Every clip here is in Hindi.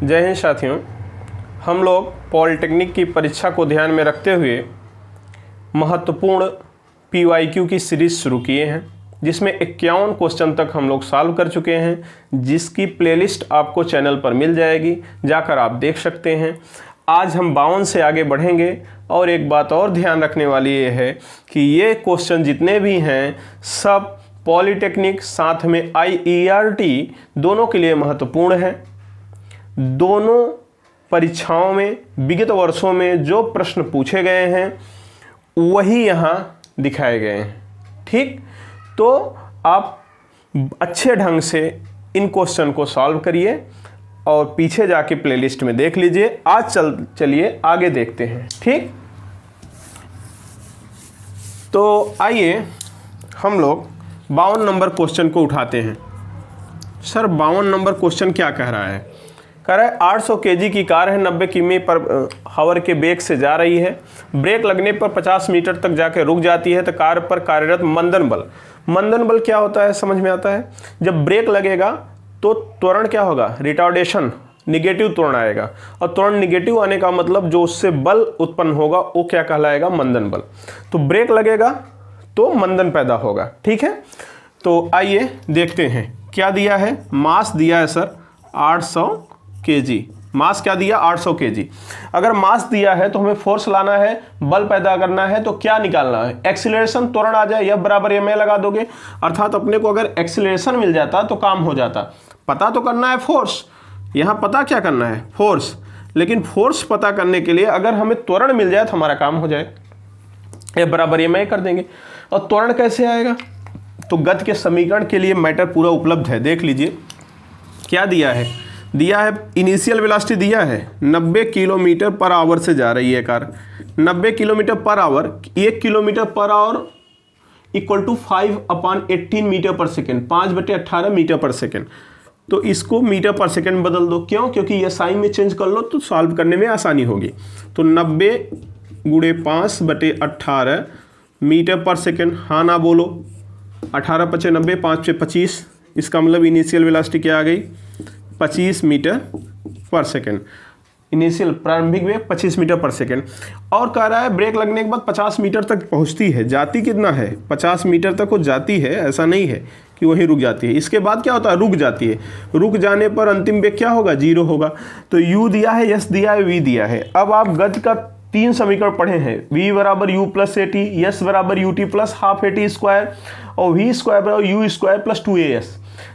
जय हिंद साथियों। हम लोग पॉलिटेक्निक की परीक्षा को ध्यान में रखते हुए महत्वपूर्ण PYQ की सीरीज़ शुरू किए हैं, जिसमें 51 क्वेश्चन तक हम लोग सॉल्व कर चुके हैं, जिसकी प्लेलिस्ट आपको चैनल पर मिल जाएगी, जाकर आप देख सकते हैं। आज हम 52 से आगे बढ़ेंगे और एक बात और ध्यान रखने वाली ये है कि ये क्वेश्चन जितने भी हैं सब पॉलिटेक्निक साथ में IERT दोनों के लिए महत्वपूर्ण है। दोनों परीक्षाओं में विगत वर्षों में जो प्रश्न पूछे गए हैं वही यहाँ दिखाए गए हैं। ठीक, तो आप अच्छे ढंग से इन क्वेश्चन को सॉल्व करिए और पीछे जाके प्लेलिस्ट में देख लीजिए। आज चलिए आगे देखते हैं। ठीक, तो आइए हम लोग 52 नंबर क्वेश्चन को उठाते हैं। सर 52 नंबर क्वेश्चन क्या कह रहा है? कह रहा है 800 kg की कार है, 90 किमी पर हावर के वेग से जा रही है। ब्रेक लगने पर 50 मीटर तक जाके रुक जाती है, तो कार पर कार्यरत मंदन बल क्या होता है? समझ में आता है। जब ब्रेक लगेगा तो त्वरण क्या होगा? रिटार्डेशन, निगेटिव त्वरण आएगा, और त्वरण निगेटिव आने का मतलब जो उससे बल उत्पन्न होगा वो क्या कहलाएगा? मंदन बल। तो ब्रेक लगेगा तो मंदन पैदा होगा। ठीक है, तो आइए देखते हैं क्या दिया है। मास दिया है सर 800 kg। मास क्या दिया? 800 kg। अगर मास दिया है तो हमें फोर्स लाना है, बल पैदा करना है, तो क्या निकालना है? एक्सीलरेशन, त्वरण आ जाए, F बराबर ma लगा दोगे। अर्थात अपने को अगर एक्सीलरेशन मिल जाता तो काम हो जाता। पता तो करना है फोर्स, यहाँ पता क्या करना है? फोर्स। लेकिन फोर्स पता करने के लिए अगर हमें त्वरण मिल जाए तो हमारा काम हो जाए, F बराबर ma कर देंगे। और त्वरण कैसे आएगा? तो गति के समीकरण के लिए मैटर पूरा उपलब्ध है, देख लीजिए क्या दिया है। दिया है इनिशियल वेलोसिटी दिया है 90 किलोमीटर पर आवर से जा रही है car. 90 kilometre per hour, 1 kilometre per hour equal to 5/18 metre per second, 5/18 metre per second. तो इसको मीटर पर सेकेंड बदल दो। क्यों? क्योंकि ये साइन में चेंज कर लो तो सॉल्व करने में आसानी होगी। तो 90 गुणे 5/18 मीटर पर सेकेंड। हाँ ना बोलो। 18 × 5 = 90, 5 × 25। इसका मतलब इनिशियल वेलोसिटी क्या आ गई? 25 मीटर पर सेकेंड। इनिशियल प्रारंभिक वेग 25 मीटर पर सेकेंड। और कह रहा है ब्रेक लगने के बाद 50 मीटर तक पहुंचती है। जाती कितना है? 50 मीटर तक वो जाती है, ऐसा नहीं है कि वहीं रुक जाती है। इसके बाद क्या होता है? रुक जाती है। रुक जाने पर अंतिम वेग क्या होगा? 0 होगा। तो u दिया है, s दिया है, v दिया है। अब आप गति का 3 समीकरण पढ़े हैं। v बराबर u प्लस at, s बराबर ut plus half at square, और v स्क्वायर बराबर u स्क्वायर प्लस 2as।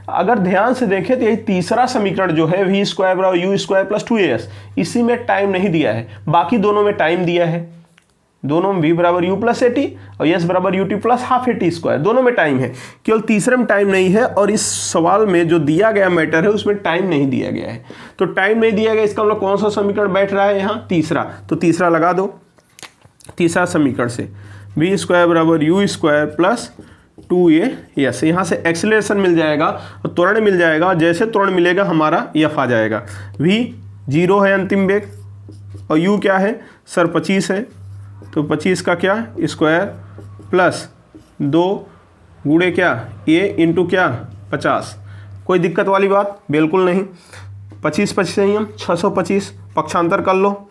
अगर ध्यान से देखें तो यही तीसरा समीकरण जो है v स्क्वायर बराबर u स्क्वायर प्लस 2as, इसी में टाइम नहीं दिया है, बाकी दोनों में टाइम दिया है। दोनों में v बराबर u प्लस at और s बराबर ut plus half at square, दोनों में टाइम है। केवल तीसरे में टाइम नहीं है, और इस सवाल में जो दिया गया मैटर है उसमें टाइम नहीं दिया गया है। तो टाइम नहीं दिया गया, इसका मतलब कौन सा समीकरण बैठ रहा है यहाँ? तीसरा। तो तीसरा लगा दो। तीसरा समीकरण से v स्क्वायर बराबर u स्क्वायर प्लस 2as, यहाँ से एक्सीलरेशन मिल जाएगा और त्वरण मिल जाएगा। जैसे त्वरण मिलेगा हमारा F आ जाएगा। v 0 है अंतिम वेग, और u क्या है सर? 25 है। तो 25 का क्या? स्क्वायर प्लस 2 गुणे क्या? a इंटू क्या? 50। कोई दिक्कत वाली बात बिल्कुल नहीं। 25 नहीं, हम 625 पक्षांतर कर लो।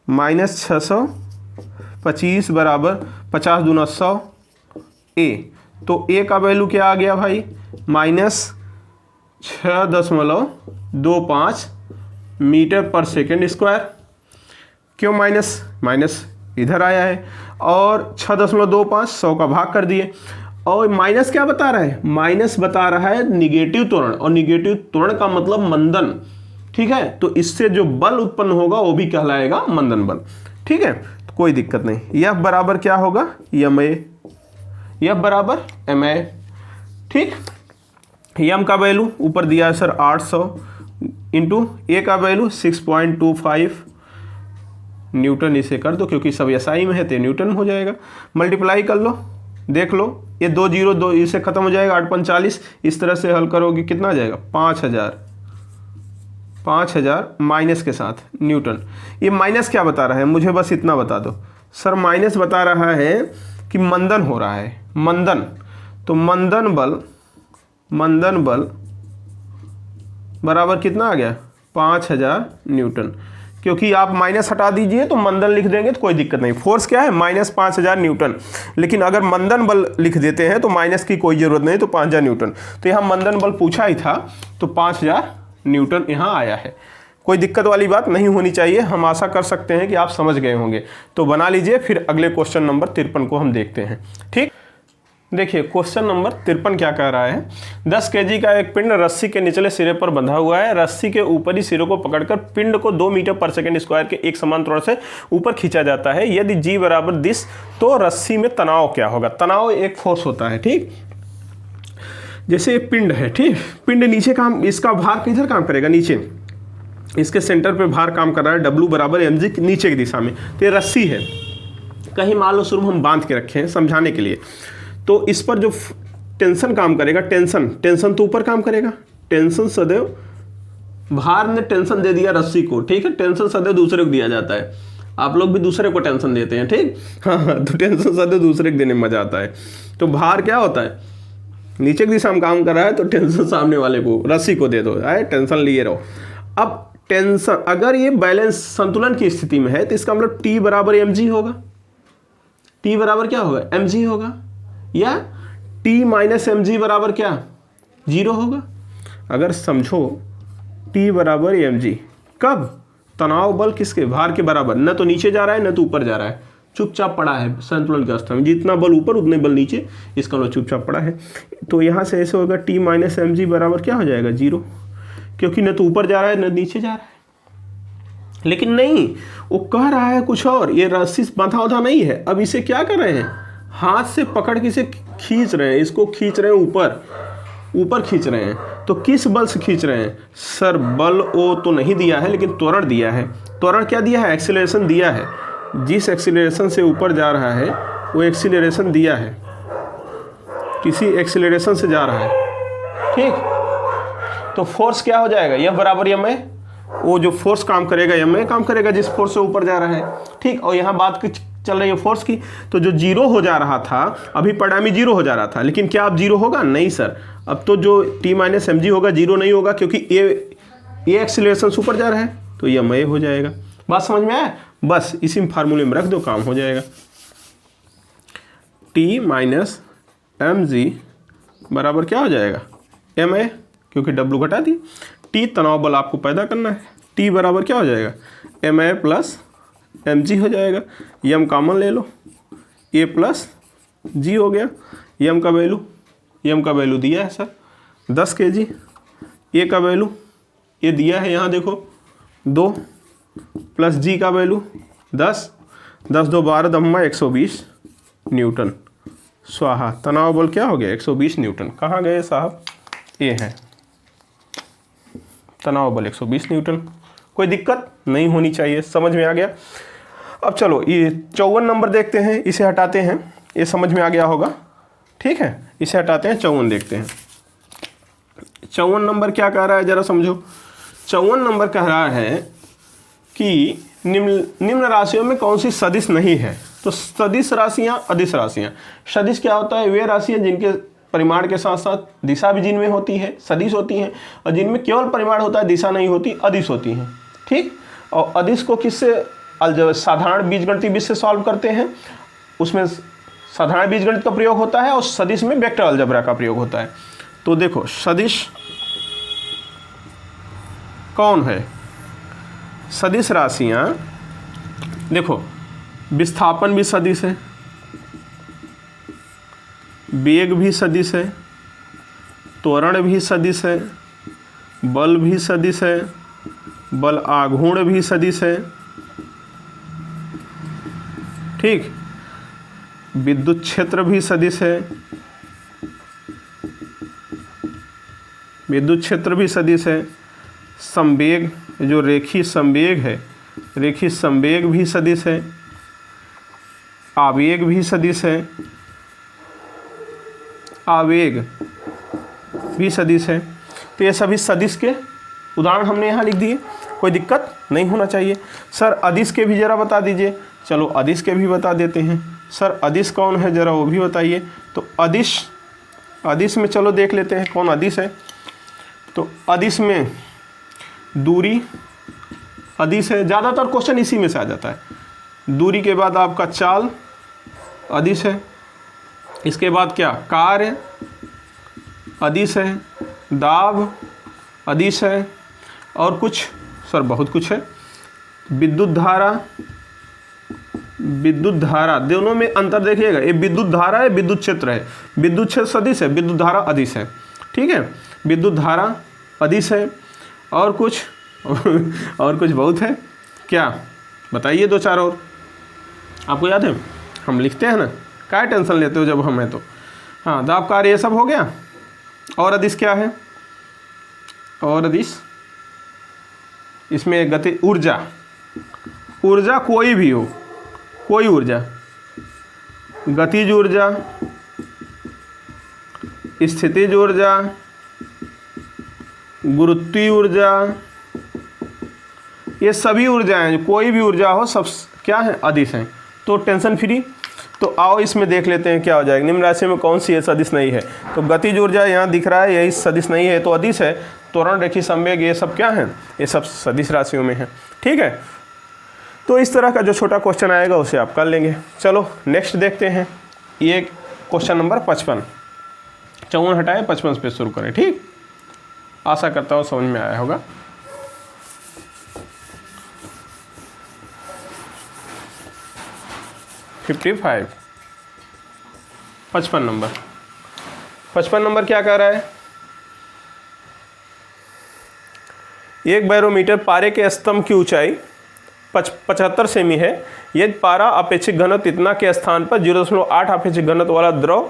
-625 बराबर 50 दूना 100 a। तो a का वैल्यू क्या आ गया भाई? -6.25 मीटर पर सेकेंड स्क्वायर। क्यों माइनस इधर आया है, और 6.25 100 का भाग कर दिए। और माइनस क्या बता रहा है? माइनस बता रहा है निगेटिव त्वरण, और निगेटिव त्वरण का मतलब मंदन। ठीक है, तो इससे जो बल उत्पन्न होगा वो भी कहलाएगा मंदन बल। ठीक है, तो कोई दिक्कत नहीं। F बराबर क्या होगा? ma। F बराबर ma। ठीक, m का वैल्यू ऊपर दिया है सर 800 इंटू a का वैल्यू 6.25 न्यूटन। इसे कर दो क्योंकि सब SI में है तो न्यूटन हो जाएगा। मल्टीप्लाई कर लो, देख लो, ये 2 0 2 इसे खत्म हो जाएगा। 8 × 45 इस तरह से हल करोगे कितना आ जाएगा? 5000 माइनस के साथ न्यूटन। ये माइनस क्या बता रहा है? मुझे बस इतना बता दो सर। माइनस बता रहा है कि मंदन हो रहा है, मंदन। तो मंदन बल बराबर कितना आ गया? 5000 न्यूटन। क्योंकि आप माइनस हटा दीजिए तो मंदन लिख देंगे तो कोई दिक्कत नहीं। फोर्स क्या है? -5000 न्यूटन। लेकिन अगर मंदन बल लिख देते हैं तो माइनस की कोई ज़रूरत नहीं, तो 5000 न्यूटन। तो यहाँ मंदन बल पूछा ही था तो 5000 न्यूटन यहाँ आया है। कोई दिक्कत वाली बात नहीं होनी चाहिए। हम आशा कर सकते हैं कि आप समझ गए होंगे। तो बना लीजिए, फिर अगले क्वेश्चन नंबर 53 को हम देखते हैं। ठीक, देखिए क्वेश्चन नंबर 53 क्या कह रहा है। 10 kg का एक पिंड रस्सी के निचले सिरे पर बंधा हुआ है। रस्सी के ऊपरी सिरे को पकड़कर पिंड को 2 मीटर पर सेकंड स्क्वायर के एक समान त्वरण से ऊपर खींचा जाता है। यदि g बराबर 10 तो रस्सी में तनाव क्या होगा? तनाव एक फोर्स होता है। ठीक, जैसे ये पिंड है, ठीक, पिंड नीचे काम, इसका भार किधर काम करेगा? नीचे। इसके सेंटर पे भार काम कर रहा है W बराबर mg नीचे की दिशा में। तो ये रस्सी है, कहीं मान लो स्वरूप हम बांध के रखे हैं समझाने के लिए। तो इस पर जो टेंशन काम करेगा, टेंशन तो ऊपर काम करेगा। टेंशन सदैव, भार ने टेंशन दे दिया रस्सी को, ठीक है। टेंशन सदैव दूसरे को दिया जाता है। आप लोग भी दूसरे को टेंशन देते हैं, ठीक। हाँ, तो टेंशन सदैव दूसरे को देने में मजा आता है। तो भार क्या होता है? नीचे की दिशा में काम कर रहा है तो टेंशन सामने वाले को, रस्सी को दे दो, आए टेंशन लिए रहो। अब टेंशन, अगर ये बैलेंस संतुलन की स्थिति में है तो इसका मतलब T बराबर mg होगा। T बराबर क्या होगा? mg होगा। या T माइनस mg बराबर क्या? 0 होगा। अगर समझो T बराबर mg, कब? तनाव बल किसके? भार के बराबर। न तो नीचे जा रहा है न तो ऊपर जा रहा है, चुपचाप पड़ा है संतुलन की अवस्था में। जितना बल ऊपर उतने बल नीचे, इसका मतलब चुपचाप पड़ा है। तो यहाँ से ऐसे होगा T माइनस mg बराबर क्या हो जाएगा? 0, क्योंकि न तो ऊपर जा रहा है न नीचे जा रहा है। लेकिन नहीं, वो कह रहा है कुछ और। ये रस्सी बंधा उधा नहीं है। अब इसे क्या कर रहे हैं? हाथ से पकड़ के इसे खींच रहे हैं, इसको खींच रहे हैं ऊपर खींच रहे हैं। तो किस बल से खींच रहे हैं? सर बल वो तो नहीं दिया है, लेकिन त्वरण दिया है। त्वरण क्या दिया है? एक्सीलरेशन दिया है। जिस एक्सीलरेशन से ऊपर जा रहा है वो एक्सीलरेशन दिया है, किसी एक्सीलरेशन से जा रहा है, ठीक। तो फोर्स क्या हो जाएगा? यह बराबर यम है। वो जो फोर्स काम करेगा यम में काम करेगा जिस फोर्स से ऊपर जा रहा है, ठीक। और यहाँ बात चल रही है फोर्स की। तो जो 0 हो जा रहा था, अभी परिणामी 0 हो जा रहा था, लेकिन क्या अब 0 होगा? नहीं सर। अब तो जो T माइनस mg होगा 0 नहीं होगा, क्योंकि ये एक्सीलरेशन से ऊपर जा रहा है, तो यह मय हो जाएगा। बात समझ में आया? बस इसी फार्मूले में रख दो, काम हो जाएगा। T माइनस mg बराबर क्या हो जाएगा? ma, क्योंकि W घटा दी। T तनाव बल आपको पैदा करना है। T बराबर क्या हो जाएगा? ma प्लस mg हो जाएगा। यम कॉमन ले लो, a प्लस g हो गया। यम का वैल्यू दिया है सर 10 kg। a का वैल्यू ये दिया है, यहाँ देखो 2 प्लस g का वैल्यू 10, 10 2 12 दम्मा 120 न्यूटन। स्वाहा। तनाव बल क्या हो गया? 120 न्यूटन। कहाँ गए साहब? ये है तनाव बल 120 न्यूटन। कोई दिक्कत नहीं होनी चाहिए, समझ में आ गया। अब चलो ये 54 नंबर देखते हैं, इसे हटाते हैं, ये समझ में आ गया होगा, ठीक है। इसे हटाते हैं, 54 देखते हैं। 54 नंबर क्या कह रहा है जरा समझो। 54 नंबर कह रहा है कि निम्न राशियों में कौन सी सदिश नहीं है। तो सदिश राशियां, अदिश राशियां। सदिश क्या होता है? वे राशियां जिनके परिमाण के साथ साथ दिशा भी जिनमें होती है, सदिश होती हैं। और जिनमें केवल परिमाण होता है, दिशा नहीं होती, अदिश होती हैं, ठीक। और अदिश को किससे? साधारण बीजगणितीय विधि से सॉल्व करते हैं, उसमें साधारण बीजगणित का प्रयोग होता है, और सदिश में वेक्टर अलजेब्रा का प्रयोग होता है। तो देखो सदिश कौन है? सदिश राशियां देखो, विस्थापन भी सदिश है, वेग भी सदिश है, त्वरण भी सदिश है, बल भी सदिश है, बल आघूर्ण भी सदिश है, ठीक। विद्युत क्षेत्र भी सदिश है, विद्युत क्षेत्र भी सदिश है। संवेग, जो रेखीय संवेग है, रेखीय संवेग भी सदिश है, आवेग भी सदिश है, आवेग भी सदिश है। तो ये सभी सदिश के उदाहरण हमने यहाँ लिख दिए, कोई दिक्कत नहीं होना चाहिए। सर अदिश के भी ज़रा बता दीजिए। चलो अदिश के भी बता देते हैं। सर अदिश कौन है ज़रा वो भी बताइए। तो अदिश में चलो देख लेते हैं कौन अदिश है। तो अदिश में दूरी अदिश है, ज़्यादातर क्वेश्चन इसी में से आ जाता है। दूरी के बाद आपका चाल अदिश है, इसके बाद क्या कार्य अदिश है, दाब अदिश है, और कुछ सर बहुत कुछ है। विद्युत धारा दोनों में अंतर देखिएगा, ये विद्युत धारा है, विद्युत क्षेत्र है। विद्युत क्षेत्र सदिश है, विद्युत धारा अदिश है, ठीक है। विद्युत धारा अदिश है, और कुछ और कुछ बहुत है, क्या बताइए, दो चार और आपको याद है, हम लिखते हैं ना, क्या टेंशन लेते हो जब हम हैं तो। हाँ, दाब कार्य ये सब हो गया। और अदिश क्या है, और अदिश इसमें गति ऊर्जा, ऊर्जा कोई भी हो, कोई ऊर्जा, गतिज ऊर्जा, स्थितिज ऊर्जा, गुरुत्वीय ऊर्जा, ये सभी ऊर्जाएं, कोई भी ऊर्जा हो, सब क्या है अदिश हैं। तो टेंशन फ्री। तो आओ इसमें देख लेते हैं क्या हो जाएगा। निम्न राशि में कौन सी है सदिश नहीं है, तो गतिज ऊर्जा यहाँ दिख रहा है, यही सदिश नहीं है तो अदिश है। त्वरण, रेखी, संवेग ये सब क्या है, ये सब सदिश राशियों में है, ठीक है। तो इस तरह का जो छोटा क्वेश्चन आएगा उसे आप कर लेंगे। चलो नेक्स्ट देखते हैं, ये क्वेश्चन नंबर 55, 54 हटाए 55 पे शुरू करें, ठीक। आशा करता हूँ समझ में आया होगा। $55, 55 नंबर, 55 नंबर क्या कह रहा है, एक बैरोमीटर पारे के स्तंभ की ऊंचाई 75 सेमी है। यदि पारा अपेक्षित घनत्व इतना के स्थान पर 0.8 अपेक्षित घनत्व वाला द्रव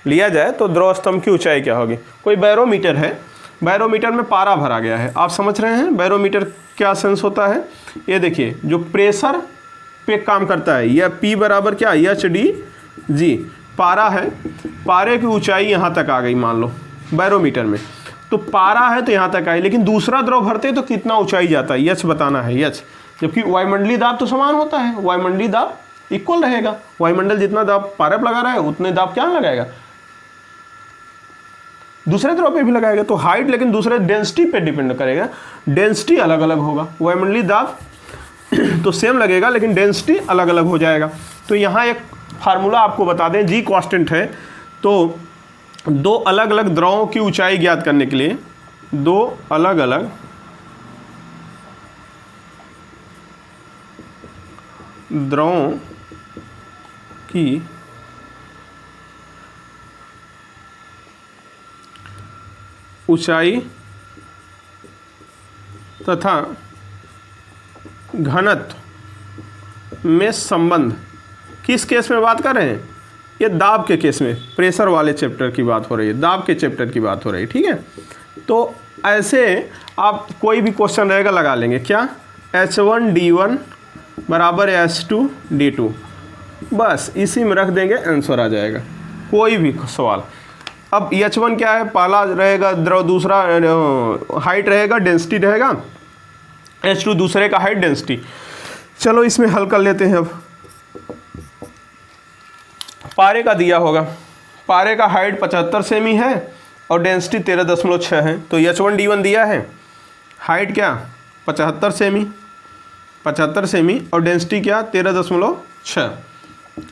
लिया जाए तो द्रव स्तंभ की ऊंचाई क्या होगी। कोई बैरोमीटर है, बैरोमीटर में पारा भरा गया है, आप समझ रहे हैं बैरोमीटर क्या सेंस होता है। ये देखिए जो प्रेशर पे काम करता है, यह P बराबर क्या HDG, पारा है, पारे की ऊंचाई यहाँ तक आ गई मान लो बैरोमीटर में, तो पारा है तो यहाँ तक आई, लेकिन दूसरा द्रव भरते तो कितना ऊंचाई जाता है, यच बताना है, यच। जबकि वायुमंडलीय दाब तो समान होता है, वायुमंडलीय दाब इक्वल रहेगा, वायुमंडल जितना दाब पारे पर लगा रहा है उतने दाब क्या लगाएगा, दूसरे द्रव पे भी लगाएगा। तो हाइट लेकिन दूसरे डेंसिटी पे डिपेंड करेगा, डेंसिटी अलग अलग होगा, वायुमंडलीय दाब तो सेम लगेगा लेकिन डेंसिटी अलग अलग हो जाएगा। तो यहाँ एक फार्मूला आपको बता दें, जी कांस्टेंट है, तो दो अलग अलग द्रवों की ऊंचाई ज्ञात करने के लिए, दो अलग अलग द्रवों की ऊंचाई तथा घनत्व में संबंध, किस केस में बात कर रहे हैं, ये दाब के केस में, प्रेशर वाले चैप्टर की बात हो रही है, दाब के चैप्टर की बात हो रही है, ठीक है। तो ऐसे आप कोई भी क्वेश्चन रहेगा लगा लेंगे, क्या H1D1 बराबर H2D2, बस इसी में रख देंगे आंसर आ जाएगा, कोई भी सवाल। अब H1 क्या है, पहला रहेगा द्रव, दूसरा हाइट रहेगा, डेंसिटी रहेगा, H2 दूसरे का हाइट डेंसिटी। चलो इसमें हल कर लेते हैं। अब पारे का दिया होगा, पारे का हाइट 75 सेमी है और डेंसिटी 13.6 है, तो H1D1 दिया है, हाइट क्या 75 सेमी और डेंसिटी क्या 13.6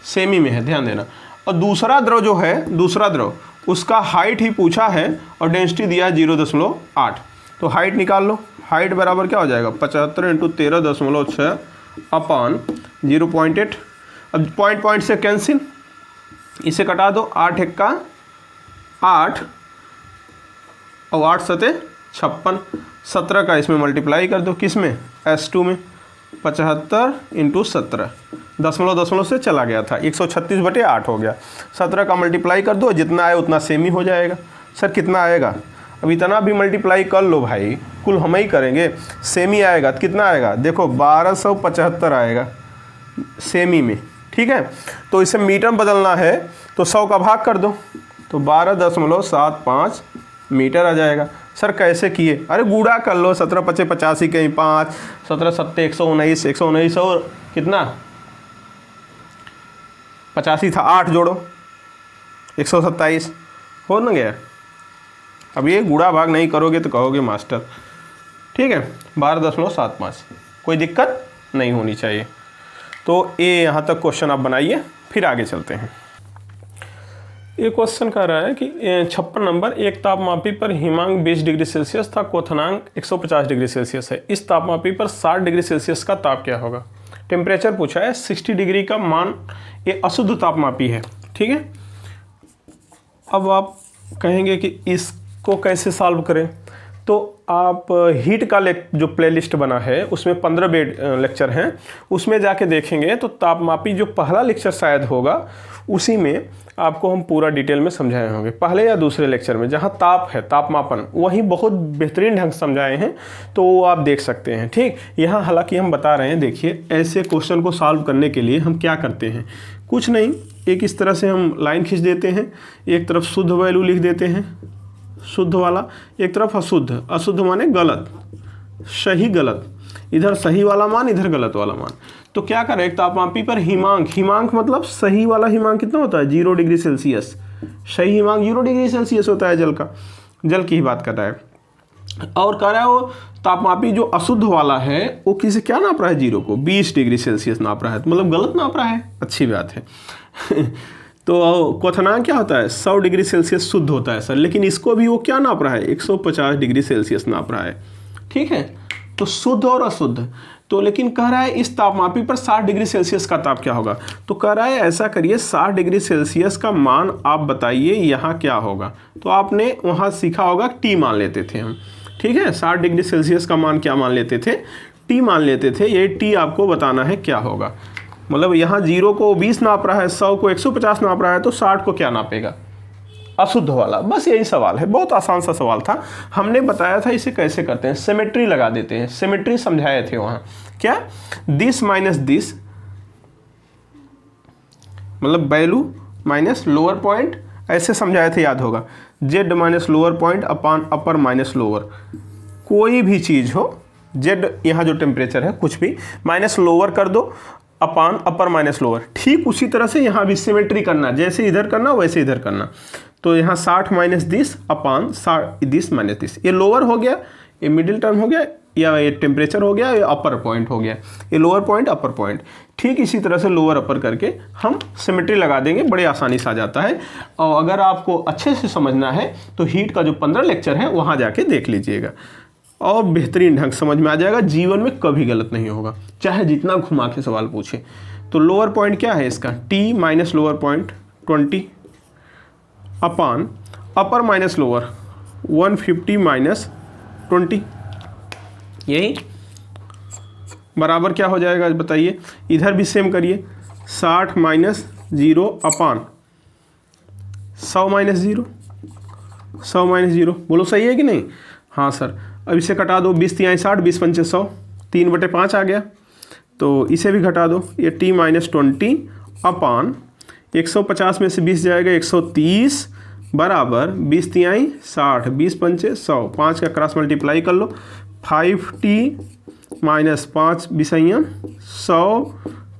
सेमी में है, ध्यान देना। और दूसरा द्रव जो है, दूसरा द्रव उसका हाइट ही पूछा है और डेंसिटी दिया है 0.8, तो हाइट निकाल लो, हाइट बराबर क्या हो जाएगा 75 × 13.6 अपॉन 0.8। अब पॉइंट से कैंसिल, इसे कटा दो, 8 × 8 और 8 सते 56, 17 का इसमें मल्टीप्लाई कर दो, किस में S2 में, 75 × 17, दशमलव से चला गया था, 136/8 हो गया, 17 का मल्टीप्लाई कर दो, जितना आए उतना सेम ही हो जाएगा। सर कितना आएगा, अब इतना भी मल्टीप्लाई कर लो भाई, कुल हम ही करेंगे, सेमी आएगा तो कितना आएगा, देखो 1275 आएगा सेमी में, ठीक है। तो इसे मीटर में बदलना है तो 100 का भाग कर दो, तो 12.75 मीटर आ जाएगा। सर कैसे किए, अरे गुड़ा कर लो, 17 × 5 = 85, कहीं 5, 17 × 7 = 119, 119 और कितना 85 था, 8 जोड़ो 127 हो ना गया। अब ये गुड़ा भाग नहीं करोगे तो कहोगे मास्टर ठीक है, 12.75, कोई दिक्कत नहीं होनी चाहिए। तो ये यहाँ तक क्वेश्चन आप बनाइए, फिर आगे चलते हैं। ये क्वेश्चन कह रहा है कि 56 नंबर, एक तापमापी पर हिमांक 20 डिग्री सेल्सियस था, क्वथनांक 150 डिग्री सेल्सियस है। इस तापमापी पर 60 डिग्री सेल्सियस का ताप क्या होगा? टेम्परेचर पूछा है, 60 डिग्री का मान, ये अशुद्ध तापमापी है, ठीक है। अब आप कहेंगे कि इसको कैसे सॉल्व करें, तो आप हीट का जो प्लेलिस्ट बना है उसमें 15 लेक्चर हैं, उसमें जाके देखेंगे तो तापमापी जो पहला लेक्चर शायद होगा उसी में आपको हम पूरा डिटेल में समझाए होंगे, पहले या दूसरे लेक्चर में, जहाँ ताप है, तापमापन, वहीं बहुत बेहतरीन ढंग से समझाए हैं, तो वो आप देख सकते हैं। ठीक, यहाँ हालांकि हम बता रहे हैं, देखिए ऐसे क्वेश्चन को सॉल्व करने के लिए हम क्या करते हैं, कुछ नहीं, एक इस तरह से हम लाइन खींच देते हैं, एक तरफ शुद्ध वैल्यू लिख देते हैं, शुद्ध वाला, एक तरफ अशुद्ध, अशुद्ध माने गलत, सही गलत, इधर सही वाला मान, इधर गलत वाला मान। तो क्या करें, एक तापमापी पर हिमांक, हिमांक मतलब सही वाला हिमांक कितना होता है? 0 डिग्री सेल्सियस। सही हिमांक 0 डिग्री सेल्सियस होता है जल का, जल की ही बात कर रहा है। और कह रहा है वो तापमापी जो अशुद्ध वाला है वो किसे क्या नाप रहा है? 0 को 20 डिग्री सेल्सियस नाप रहा है, तो मतलब गलत नाप रहा है, अच्छी बात है। तो क्वथनांक क्या होता है? 100 डिग्री सेल्सियस शुद्ध होता है सर, लेकिन इसको भी वो क्या नाप रहा है? 150 डिग्री सेल्सियस नाप रहा है, ठीक है। तो शुद्ध और अशुद्ध, तो लेकिन कह रहा है इस तापमापी पर 60 डिग्री सेल्सियस का ताप क्या होगा? तो कह रहा है ऐसा करिए, 60 डिग्री सेल्सियस का मान आप बताइए यहाँ क्या होगा। तो आपने वहाँ सीखा होगा, टी मान लेते थे हम, ठीक है। 60 डिग्री सेल्सियस का मान क्या मान लेते थे? टी मान लेते थे। ये टी आपको बताना है क्या होगा, मतलब यहाँ 0 को 20 नाप रहा है, 100 को 150 नाप रहा है, तो 60 को क्या नापेगा? अशुद्ध वाला। बस यही सवाल है, बहुत आसान सा सवाल था। हमने बताया था इसे कैसे करते हैं, सिमेट्री लगा देते हैं, सिमेट्री समझाए थे वहाँ। क्या? दिस माइनस दिस, मतलब वैल्यू माइनस लोअर पॉइंट, ऐसे समझाए थे, याद होगा। जेड माइनस लोअर पॉइंट अपान अपर माइनस लोअर, कोई भी चीज़ हो, जेड यहाँ जो टेम्परेचर है कुछ भी, माइनस लोअर कर दो अपान अपर माइनस लोअर। ठीक उसी तरह से यहाँ भी सिमेट्री करना, जैसे इधर करना वैसे इधर करना। तो यहाँ 60 minus this upon 60 this minus this, ये लोअर हो गया, ये मिडिल टर्म हो गया, या ये टेम्परेचर हो गया, ये अपर पॉइंट हो गया, ये लोअर पॉइंट अपर पॉइंट। ठीक इसी तरह से लोअर अपर करके हम सिमेट्री लगा देंगे, बड़े आसानी से आ जाता है। और अगर आपको अच्छे से समझना है तो हीट का जो 15 लेक्चर है वहाँ जाके देख लीजिएगा, और बेहतरीन ढंग समझ में आ जाएगा, जीवन में कभी गलत नहीं होगा, चाहे जितना घुमा के सवाल पूछे। तो लोअर पॉइंट क्या है इसका? टी माइनस लोअर पॉइंट 20 अपान अपर माइनस लोअर 150 माइनस 20, यही बराबर क्या हो जाएगा बताइए? इधर भी सेम करिए, 60 माइनस 0 अपान 100 माइनस 0, 100 माइनस 0, बोलो सही है कि नहीं? हाँ सर। अब इसे घटा दो, 20 तिहाई 60, 20 पंचे 100, 3/5 आ गया, तो इसे भी घटा दो, ये टी माइनस 20 अपान 150 में से 20 जाएगा 130 बराबर 20 तिहाई 60, 20 पंचे 100, 5 का क्रॉस मल्टीप्लाई कर लो, 5t माइनस 5 बिसैया 100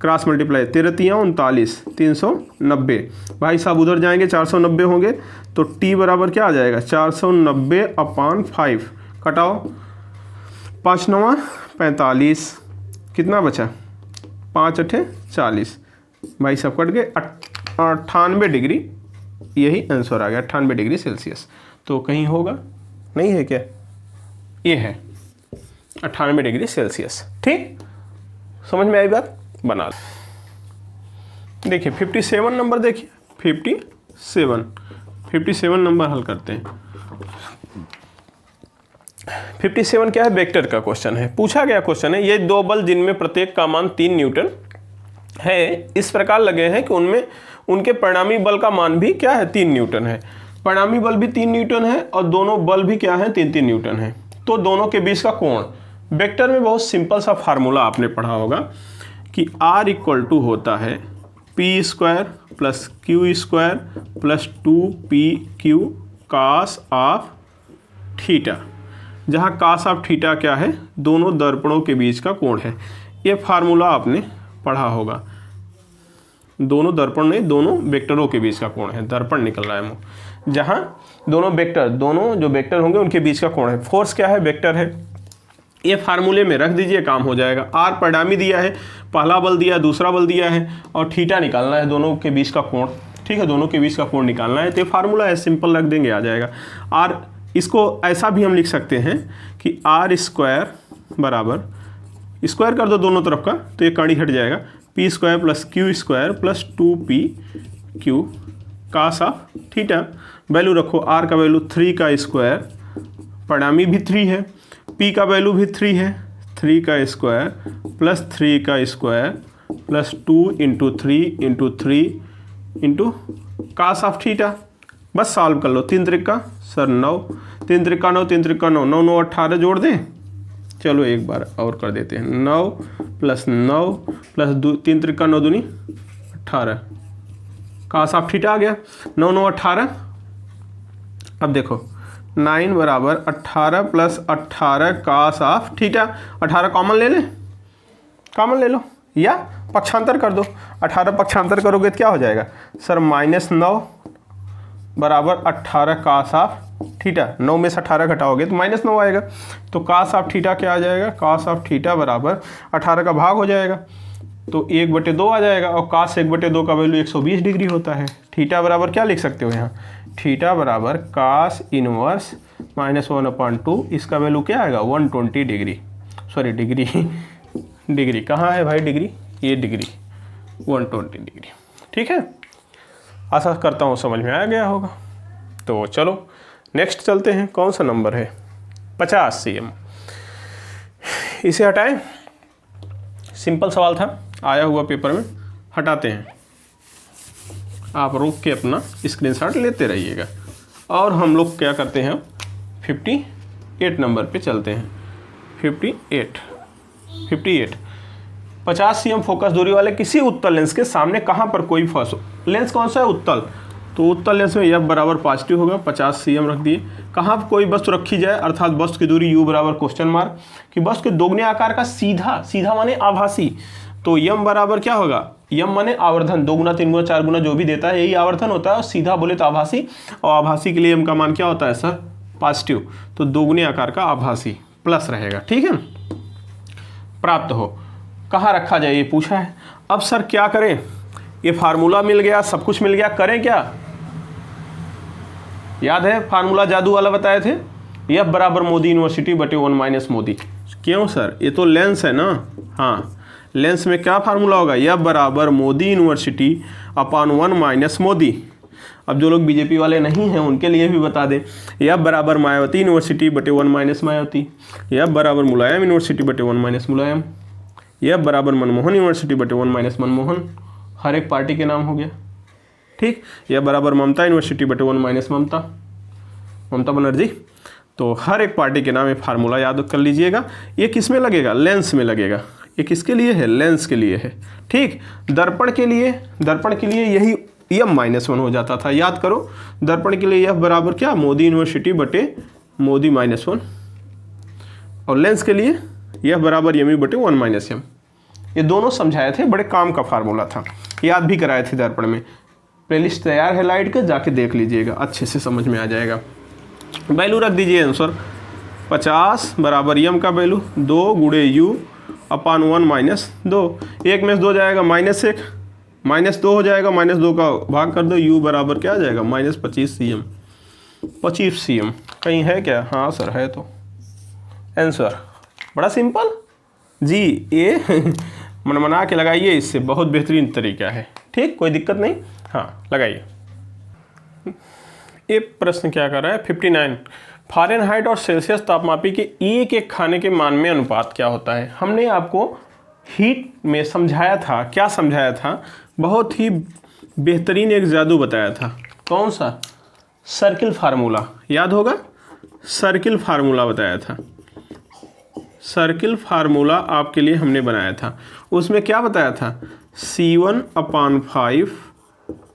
क्रॉस मल्टीप्लाई 13 तिया 39, 390। भाई साहब उधर जाएंगे 490 होंगे, तो t बराबर क्या आ जाएगा? 490 अपान 5, कटाओ 5 9 45, कितना बचा? 5 8 40, भाई साहब कट गए, 98 डिग्री, यही आंसर आ गया, 98 डिग्री सेल्सियस। तो कहीं होगा नहीं है क्या? ये है 98 डिग्री सेल्सियस। ठीक, समझ में आई बात? बना लो। देखिए 57 नंबर, देखिए 57 नंबर हल करते हैं। 57 क्या है? वेक्टर का क्वेश्चन है, पूछा गया क्वेश्चन है। ये दो बल जिनमें प्रत्येक का मान 3 न्यूटन है, इस प्रकार लगे हैं कि उनमें उनके परिणामी बल का मान भी क्या है? 3 न्यूटन है। परिणामी बल भी 3 न्यूटन है और दोनों बल भी क्या है? 3-3 न्यूटन है। तो दोनों के बीच का कोण, वेक्टर में बहुत सिंपल सा फार्मूला आपने पढ़ा होगा कि R इक्वल टू होता है P square plus Q square plus 2pq cos of theta, जहाँ कास ऑफ थीटा क्या है? दोनों दर्पणों के बीच का कोण है। ये फार्मूला आपने पढ़ा होगा। दोनों दर्पण नहीं, दोनों वेक्टरों के बीच का कोण है, दर्पण निकल रहा है मुँह, जहाँ दोनों वेक्टर, दोनों जो वेक्टर होंगे उनके बीच का कोण है। फोर्स क्या है? वेक्टर है, ये फार्मूले में रख दीजिए, काम हो जाएगा। आर परिणामी दिया है, पहला बल दिया है, दूसरा बल दिया है, और थीटा निकालना है, दोनों के बीच का कोण। ठीक है, दोनों के बीच का कोण निकालना है। तो ये फार्मूला है, सिंपल रख देंगे, आ जाएगा। आर, इसको ऐसा भी हम लिख सकते हैं कि आर स्क्वायर बराबर, स्क्वायर कर दो दोनों तरफ का तो ये कड़ी हट जाएगा, P square plus Q square plus 2p Q cos of theta. Value रखो, आर का वैल्यू 3 का स्क्वायर, परिणामी भी 3 है, पी का वैल्यू भी 3 है, 3 का स्क्वायर प्लस 3 का square plus 2 into 3 into 3 into cos of theta. बस सॉल्व कर लो। 3 त्रिका सर 9, 3 त्रिका 9, 3 त्रिका 9, 9 9 18 जोड़ दें। चलो एक बार और कर देते हैं, 9 प्लस 9 प्लस 3 त्रिका 9 दूनी 18, कास ऑफ थीटा आ गया। 9 9 18। अब देखो 9 बराबर 18 plus 18 cos of theta. 18 common ले लें, कॉमन ले लो या पक्षांतर कर दो। 18 पक्षांतर करोगे तो क्या हो जाएगा सर, -9 बराबर 18 कास ऑफ थीटा। 9 में से 18 घटाओगे तो -9 आएगा। तो कास ऑफ थीटा क्या आ जाएगा, कास ऑफ थीटा बराबर 18 का भाग हो जाएगा तो 1/2 आ जाएगा, और कास 1/2 का वैल्यू 120 डिग्री होता है। थीटा बराबर क्या लिख सकते हो यहाँ, थीटा बराबर कास इनवर्स -1/2, इसका वैल्यू क्या आएगा 120 डिग्री। सॉरी डिग्री, डिग्री कहाँ है भाई डिग्री, ये डिग्री 120 डिग्री। ठीक है, आशा करता हूँ समझ में आ गया होगा। तो चलो नेक्स्ट चलते हैं। कौन सा नंबर है, 50 cm। इसे हटाएं, सिंपल सवाल था, आया हुआ पेपर में, हटाते हैं। आप रोक के अपना स्क्रीनशॉट लेते रहिएगा। और हम लोग क्या करते हैं, 58 नंबर पे चलते हैं। 58 50 cm फोकस दूरी वाले किसी उत्तल लेंस के सामने कहाँ पर कोई लेंस कौन सा है, उत्तल, तो उत्तल लेंस में F बराबर पॉजिटिव होगा, 50 cm रख दिए। कहाँ पर कोई वस्तु रखी जाए, अर्थात वस्तु की दूरी U बराबर क्वेश्चन मार्क, कि वस्तु के दोगुने आकार का सीधा, सीधा माने आभासी, तो m बराबर क्या होगा, m माने आवर्धन, 2 गुना 3 गुना 4 गुना जो भी देता है यही आवर्धन होता है, और सीधा बोले तो आभासी, और आभासी के लिए m का मान क्या होता है सर, पॉजिटिव, तो दोगुने आकार का आभासी प्लस रहेगा। ठीक है, प्राप्त हो, कहाँ रखा जाए ये पूछा है। अब सर क्या करें, ये फार्मूला मिल गया, सब कुछ मिल गया, करें क्या, याद है फार्मूला जादू वाला बताए थे, F बराबर मोदी यूनिवर्सिटी बटे 1 माइनस मोदी। क्यों सर, ये तो लेंस है ना, हाँ लेंस में क्या फार्मूला होगा, F बराबर Modi university upon 1 minus Modi. अब जो लोग बीजेपी वाले नहीं हैं उनके लिए भी बता दें, F बराबर मायावती यूनिवर्सिटी बटे 1 माइनस मायावती, F बराबर मुलायम यूनिवर्सिटी बटे 1 माइनस मुलायम, F बराबर मनमोहन यूनिवर्सिटी बटे 1 माइनस मनमोहन, हर एक पार्टी के नाम हो गया। ठीक, F बराबर ममता यूनिवर्सिटी बटे 1 माइनस ममता, ममता बनर्जी। तो हर एक पार्टी के नाम ये फार्मूला याद कर लीजिएगा। ये किस में लगेगा, लेंस में लगेगा। ये किसके लिए है, लेंस के लिए है। ठीक, दर्पण के लिए यही M-1 हो जाता था, याद करो। दर्पण के लिए F बराबर क्या, मोदी यूनिवर्सिटी बटे मोदी -1, और लेंस के लिए F बराबर MU बटे 1 माइनस M। ये दोनों समझाए थे, बड़े काम का फार्मूला था, याद भी कराए थे दर्पण में। प्लेलिस्ट तैयार है लाइट का, जाके देख लीजिएगा, अच्छे से समझ में आ जाएगा। वैल्यू रख दीजिए आंसर, 50 बराबर M का वैल्यू 2 गुणे U अपॉन 1 माइनस 2, 1 में से 2 जाएगा -1, -2 हो जाएगा, -2 का भाग कर दो, U बराबर क्या आ जाएगा -25 cm। 25 cm कहीं है क्या, हाँ सर है, तो आंसर बड़ा सिंपल जी, ये मनमना के लगाइए, इससे बहुत बेहतरीन तरीका है। ठीक, कोई दिक्कत नहीं, हाँ लगाइए। ये प्रश्न क्या कर रहा है, 59 फ़ारेनहाइट और सेल्सियस तापमापी के एक एक खाने के मान में अनुपात क्या होता है। हमने आपको हीट में समझाया था, क्या समझाया था, बहुत ही बेहतरीन एक जादू बताया था। कौन सा, सर्किल फार्मूला, याद होगा, सर्किल फार्मूला बताया था। सर्किल फार्मूला आपके लिए हमने बनाया था, उसमें क्या बताया था, C1/5,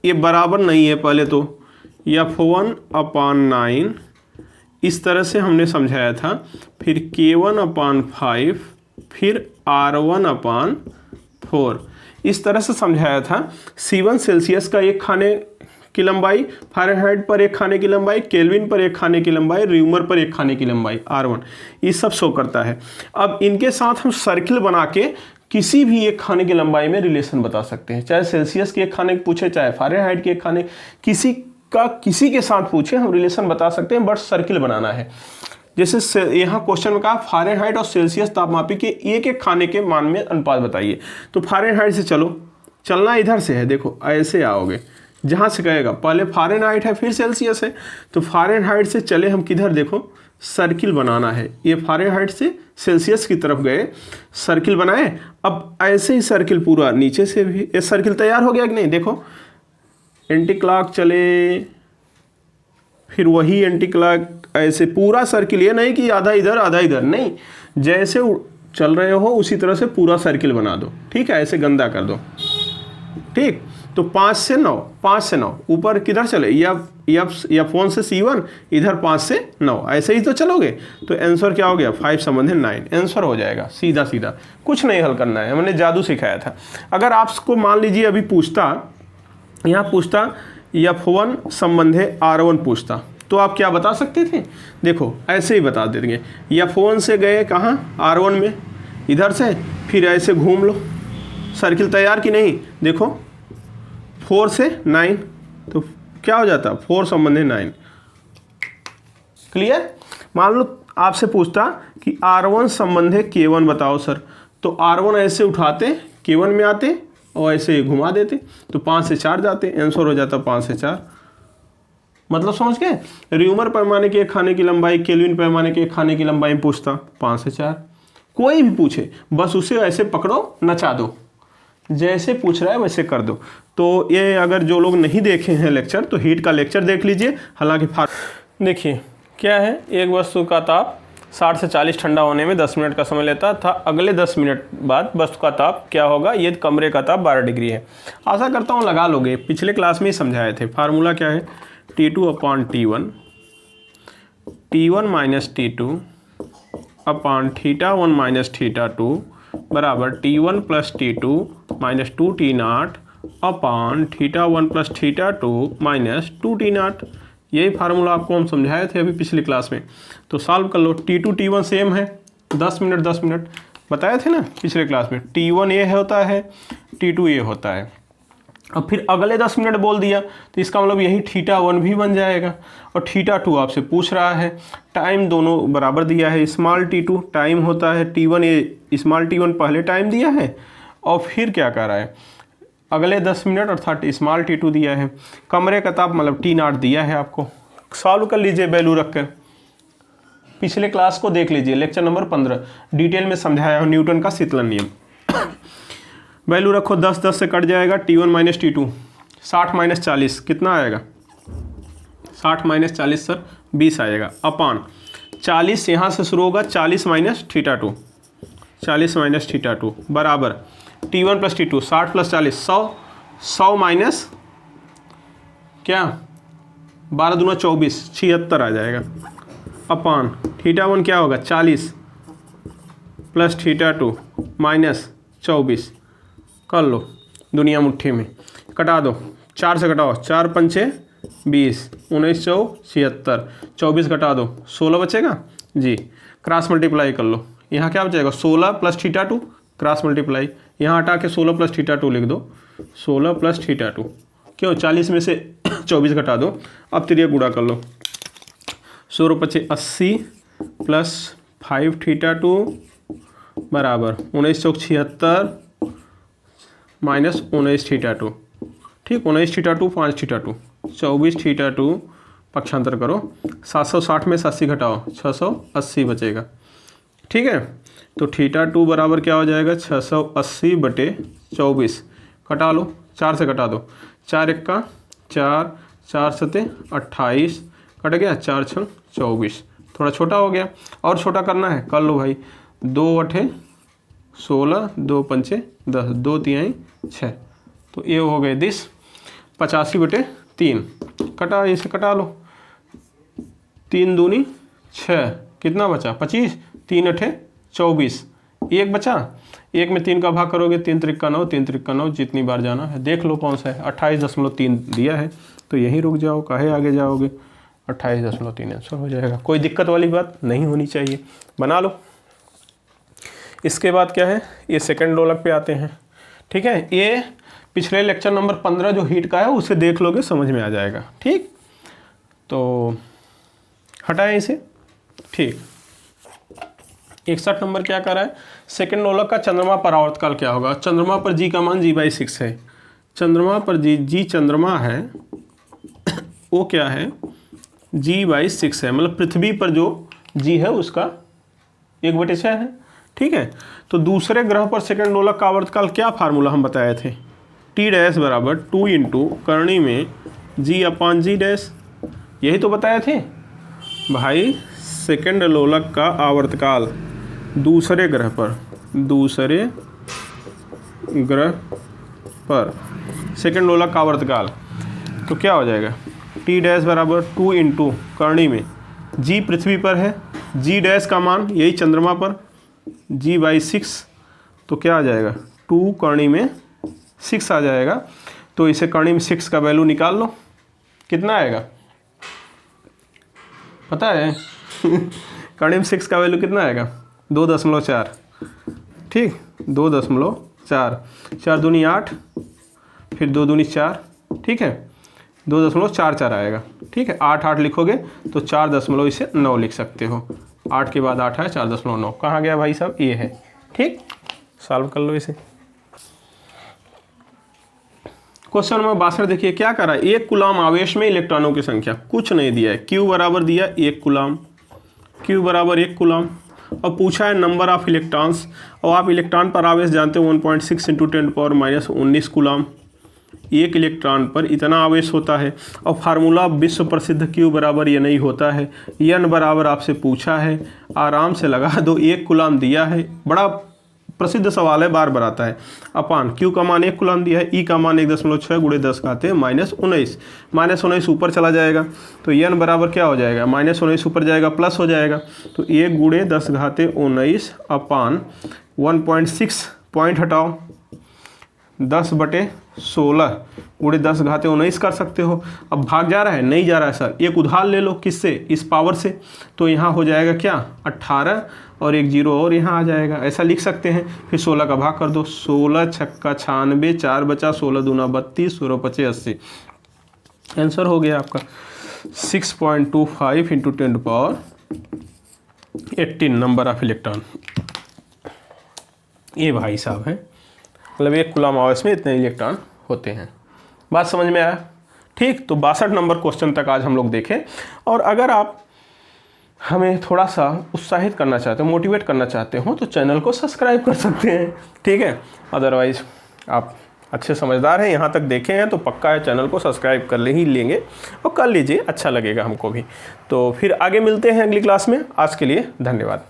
ये बराबर नहीं है पहले तो, F1/9, इस तरह से हमने समझाया था। फिर K1/5, फिर R1/4, इस तरह से समझाया था। C1 सेल्सियस का एक खाने की लंबाई, फ़ारेनहाइट पर एक खाने की लंबाई, केल्विन पर एक खाने की लंबाई, र्यूमर पर एक खाने की लंबाई R1, ये सब शो करता है। अब इनके साथ हम सर्किल बना के किसी भी एक खाने की लंबाई में रिलेशन बता सकते हैं, चाहे सेल्सियस के एक खाने की पूछे, चाहे फ़ारेनहाइट के एक खाने, किसी के साथ पूछे हम रिलेशन बता सकते हैं, बट सर्किल बनाना है। जैसे यहाँ क्वेश्चन में कहा फ़ारेनहाइट और सेल्सियस तापमापी के एक एक खाने के मान में अनुपात बताइए। तो फ़ारेनहाइट से चलना इधर से है, देखो ऐसे आओगे, जहाँ से कहेगा पहले फ़ारेनहाइट है फिर सेल्सियस है, तो फ़ारेनहाइट से चले हम किधर, देखो सर्किल बनाना है। ये फ़ारेनहाइट से सेल्सियस की तरफ गए, सर्किल बनाए। अब ऐसे ही सर्किल पूरा नीचे से भी, ये सर्किल तैयार हो गया कि नहीं, देखो एंटी क्लॉक चले, फिर वही एंटी क्लॉक, ऐसे पूरा सर्किल, ये नहीं कि आधा इधर नहीं, जैसे चल रहे हो उसी तरह से पूरा सर्किल बना दो, ठीक है, ऐसे गंदा कर दो, ठीक। तो 5 से 9 ऊपर किधर चले, F1 से C1, इधर 5 से 9, ऐसे ही तो चलोगे। तो आंसर क्या हो गया, 5 संबंधित 9 आंसर हो जाएगा, सीधा सीधा, कुछ नहीं हल करना है, हमने जादू सिखाया था। अगर आपको मान लीजिए अभी यहाँ पूछता F1 संबंधे R1 पूछता, तो आप क्या बता सकते थे, देखो ऐसे ही बता देंगे। F1 से गए कहाँ, R1 में, इधर से फिर ऐसे घूम लो, सर्किल तैयार कि नहीं, देखो 4 से 9, तो क्या हो जाता, 4 संबंधे 9, क्लियर। मान लो आपसे पूछता कि R1 संबंधे K1 बताओ सर, तो R1 ऐसे उठाते K1 में आते और ऐसे घुमा देते, तो 5 से 4 जाते, आंसर हो जाता 5 से 4। मतलब समझ गए, र्यूमर पैमाने के एक खाने की लंबाई, केल्विन पैमाने के एक खाने की लंबाई में पूछता 5 से 4, कोई भी पूछे बस उसे ऐसे पकड़ो, नचा दो, जैसे पूछ रहा है वैसे कर दो। तो ये अगर जो लोग नहीं देखे हैं लेक्चर, तो हीट का लेक्चर देख लीजिए। हालांकि देखिए क्या है, एक वस्तु का ताप 60 से 40 ठंडा होने में 10 मिनट का समय लेता था, अगले 10 मिनट बाद वस्तु का ताप क्या होगा, ये कमरे का ताप 12 डिग्री है। आशा करता हूँ लगा लोगे, पिछले क्लास में ही समझाए थे। फार्मूला क्या है, T2/T1, T1 minus T2 upon θ1 minus θ2 बराबर T1 plus T2 minus 2T0 upon θ1 plus θ2 minus 2T0। यही फार्मूला आपको हम समझाए थे अभी पिछली क्लास में। तो सॉल्व कर लो, T2 T1 सेम है, 10 मिनट बताए थे ना पिछले क्लास में। T1 ये होता है, T2 ये होता है। अब फिर अगले 10 मिनट बोल दिया, तो इसका मतलब यही θ1 भी बन जाएगा, और θ2 आपसे पूछ रहा है। टाइम दोनों बराबर दिया है, स्मॉल t2 टाइम होता है, T1 ये स्मॉल t1 पहले टाइम दिया है, और फिर क्या कर रहा है, अगले 10 मिनट अर्थात स्मॉल t2 दिया है। कमरे का ताप मतलब T0 दिया है आपको। सॉल्व कर लीजिए वैल्यू रखकर, पिछले क्लास को देख लीजिए, लेक्चर नंबर 15 डिटेल में समझाया हूँ न्यूटन का शीतलन नियम। वैल्यू रखो, 10 से कट जाएगा, T1 माइनस T2, 60 माइनस 40 कितना आएगा, 60 माइनस 40 सर 20 आएगा, अपॉन 40 यहाँ से शुरू होगा, 40 माइनस θ2, 40 माइनस θ2 बराबर T1 plus T2, 60 plus 40 100 minus क्या 12 दूना 24, 76 आ जाएगा, अपॉन θ1 क्या होगा 40 प्लस θ2 माइनस 24। कर लो, दुनिया मुट्ठी में, कटा दो, 4 से कटाओ, 4 पंचे 20, 19 चौ 76, 24 घटा दो, 16 बचेगा जी। क्रॉस मल्टीप्लाई कर लो, यहाँ क्या बचेगा 16 प्लस θ2, क्रॉस मल्टीप्लाई, यहाँ हटा के 16 प्लस θ2 लिख दो, 16 प्लस θ2, क्यों 40 में से 24 घटा दो। अब तिरिया गुणा कर लो, 16 पचे 80 प्लस 5 θ2 बराबर 19 चौक 76 माइनस 19 θ2, ठीक, 19 θ2 5 θ2 24 θ2 पक्षांतर करो, 760 में 80 घटाओ, 680 बचेगा, ठीक है। तो θ2 बराबर क्या हो जाएगा 680 बटे 24, कटा लो, 4 से कटा दो, 4 1 4, 4 7 28, कट गया, 4 6 24, थोड़ा छोटा हो गया, और छोटा करना है कर लो भाई, 2 8 16, 2 पंचे 10, 2 3 6, तो ये हो गए 10, 85 बटे 3, कटा, इसे कटा लो, 3 दूनी 6, कितना बचा 25, 3 8 24, एक बचा, एक में 3 का भाग करोगे 3 त्रिक का 9, 3 त्रिक का 9, जितनी बार जाना है देख लो कौन सा है, 28.3 दिया है, तो यहीं रुक जाओ, काहे आगे जाओगे। 28.3 आंसर हो जाएगा। कोई दिक्कत वाली बात नहीं होनी चाहिए, बना लो। इसके बाद क्या है, ये सेकंड लोलक पे आते हैं। ठीक है, ये पिछले लेक्चर नंबर 15 जो हीट का है उसे देख लोगे, समझ में आ जाएगा। ठीक, तो हटाएं इसे। ठीक, 61 नंबर क्या कर रहा है, सेकंड लोलक का चंद्रमा पर आवर्तकाल क्या होगा। चंद्रमा पर जी का मान g/6 है। चंद्रमा पर जी चंद्रमा है, वो क्या है, g/6 है। मतलब पृथ्वी पर जो जी है उसका 1/6 है। ठीक है, तो दूसरे ग्रह पर सेकंड लोलक का आवर्तकाल क्या फार्मूला हम बताए थे, T' बराबर 2 इंटू करणी में g/g', यही तो बताए थे भाई। सेकंड लोलक का आवर्तकाल दूसरे ग्रह पर सेकंड लोलक का आवर्तकाल, तो क्या हो जाएगा, T' बराबर 2 इंटू करणी में जी पृथ्वी पर है, g' का मान यही चंद्रमा पर g/6, तो क्या आ जाएगा 2 करणी में 6 आ जाएगा। तो इसे करणी में 6 का वैल्यू निकाल लो, कितना आएगा पता है करणी में 6 का वैल्यू कितना आएगा, 2.4। ठीक, 2.4, 4 दूनी 8, फिर 2 दूनी 4। ठीक है, 2.44 आएगा। ठीक है, 8 लिखोगे तो 4.9 लिख सकते हो। 8 के बाद 8 है, 4.9 कहाँ गया भाई साहब, ये है। ठीक, सॉल्व कर लो इसे। क्वेश्चन नंबर 62 देखिए क्या कर रहा है, 1 कूलाम आवेश में इलेक्ट्रॉनों की संख्या कुछ नहीं दिया है। Q बराबर दिया 1 कूलाम, Q बराबर 1 कूलाम, और पूछा है नंबर ऑफ इलेक्ट्रॉन्स, और आप इलेक्ट्रॉन पर आवेश जानते हो 1.6 × 10⁻⁻19 कूलाम। एक इलेक्ट्रॉन पर इतना आवेश होता है, और फार्मूला विश्व प्रसिद्ध Q बराबर ये नहीं होता है, N बराबर आपसे पूछा है, आराम से लगा दो। 1 कूलाम दिया है, बड़ा प्रसिद्ध सवाल है, बार बार आता है। अपान Q का मान 1 कूलाम दिया है, E का मान 1.6 × 10⁻⁻19, -19 ऊपर चला जाएगा, तो N बराबर क्या हो जाएगा, -19 ऊपर जाएगा प्लस हो जाएगा, तो 1 × 10⁻19 अपान 1.6, पॉइंट हटाओ, 10/16 × 10⁻19 कर सकते हो। अब भाग जा रहा है, नहीं जा रहा है सर, एक उधार ले लो, किससे, इस पावर से, तो यहाँ हो जाएगा क्या 18 और 1 0 और यहाँ आ जाएगा, ऐसा लिख सकते हैं। फिर 16 का भाग कर दो, 16 छक्का 96, 4 बचा, 16 दूना 32, 16 पचे 80। आंसर हो गया आपका 6.25 × 10⁻18 नंबर ऑफ इलेक्ट्रॉन। ये भाई साहब है, मतलब 1 कूलाम आवेश में इतने इलेक्ट्रॉन होते हैं। बात समझ में आया। ठीक, तो 62 नंबर क्वेश्चन तक आज हम लोग देखें, और अगर आप हमें थोड़ा सा उत्साहित करना चाहते हो, मोटिवेट करना चाहते हो, तो चैनल को सब्सक्राइब कर सकते हैं। ठीक है, अदरवाइज आप अच्छे समझदार हैं, यहाँ तक देखे हैं तो पक्का है चैनल को सब्सक्राइब कर ले ही लेंगे, और कर लीजिए, अच्छा लगेगा हमको भी। तो फिर आगे मिलते हैं अगली क्लास में। आज के लिए धन्यवाद।